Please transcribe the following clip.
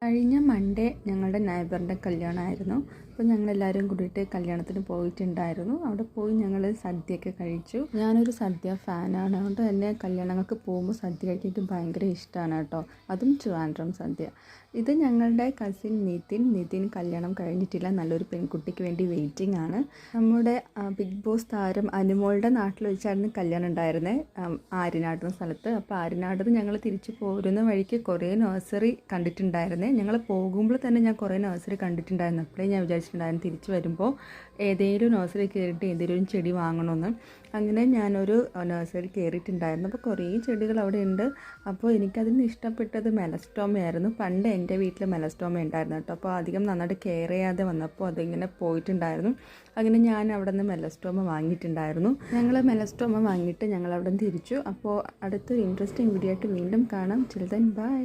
കഴിഞ്ഞ മൺഡേ ഞങ്ങളുടെ നൈബറിൻ്റെ കല്യാണമായിരുന്നു. അപ്പോൾ ഞങ്ങളെല്ലാവരും കൂടിയിട്ട് കല്യാണത്തിന് പോയിട്ടുണ്ടായിരുന്നു. അവിടെ പോയി ഞങ്ങൾ സദ്യയൊക്കെ കഴിച്ചു. ഞാനൊരു സദ്യ ഫാനാണ്. അതുകൊണ്ട് തന്നെ കല്യാണങ്ങൾക്ക് പോകുമ്പോൾ സദ്യ കഴിക്കാൻ ഭയങ്കര ഇഷ്ടമാണ് കേട്ടോ. അതും ട്രിവാൻഡ്രം സദ്യ. ഇത് ഞങ്ങളുടെ കസിൻ നിതിൻ കല്യാണം കഴിഞ്ഞിട്ടില്ല. നല്ലൊരു പെൺകുട്ടിക്ക് വേണ്ടി വെയിറ്റിംഗ് ആണ്. നമ്മുടെ ബിഗ് ബോസ് താരം അനുമോളുടെ നാട്ടിൽ വെച്ചായിരുന്നു കല്യാണം ഉണ്ടായിരുന്നത്, ആര്യനാട് എന്ന സ്ഥലത്ത്. അപ്പോൾ ആര്യനാട് ഞങ്ങൾ തിരിച്ചു പോരുന്ന വഴിക്ക് കുറേ നഴ്സറി കണ്ടിട്ടുണ്ടായിരുന്നേ. ഞങ്ങൾ പോകുമ്പോൾ തന്നെ ഞാൻ കുറേ നഴ്സറി കണ്ടിട്ടുണ്ടായിരുന്നു. അപ്പോഴേ ഞാൻ വിചാരിച്ചിട്ടുണ്ടായിരുന്നു തിരിച്ച് വരുമ്പോൾ ഏതെങ്കിലും നഴ്സറി കയറിയിട്ട് ഏതെങ്കിലും ചെടി വാങ്ങണമെന്ന്. അങ്ങനെ ഞാനൊരു നഴ്സറി കയറിയിട്ടുണ്ടായിരുന്നു. അപ്പോൾ കുറേ ചെടികൾ അവിടെ ഉണ്ട്. അപ്പോൾ എനിക്കതിന് ഇഷ്ടപ്പെട്ടത് മെലസ്റ്റോമയായിരുന്നു. പണ്ട് എൻ്റെ വീട്ടിൽ മെലസ്റ്റോമ ഉണ്ടായിരുന്നു കേട്ടോ. അപ്പോൾ അധികം നന്നായിട്ട് കെയർ ചെയ്യാതെ വന്നപ്പോൾ അതിങ്ങനെ പോയിട്ടുണ്ടായിരുന്നു. അങ്ങനെ ഞാൻ അവിടെ നിന്ന് മെലസ്റ്റോമ വാങ്ങിയിട്ടുണ്ടായിരുന്നു. ഞങ്ങൾ മെലസ്റ്റോമ വാങ്ങിയിട്ട് ഞങ്ങൾ അവിടെ നിന്ന് തിരിച്ചു. അപ്പോൾ അടുത്തൊരു ഇൻട്രസ്റ്റിംഗ് വീഡിയോ ആയിട്ട് വീണ്ടും കാണാം. ചിൽ ദെൻ ബൈ.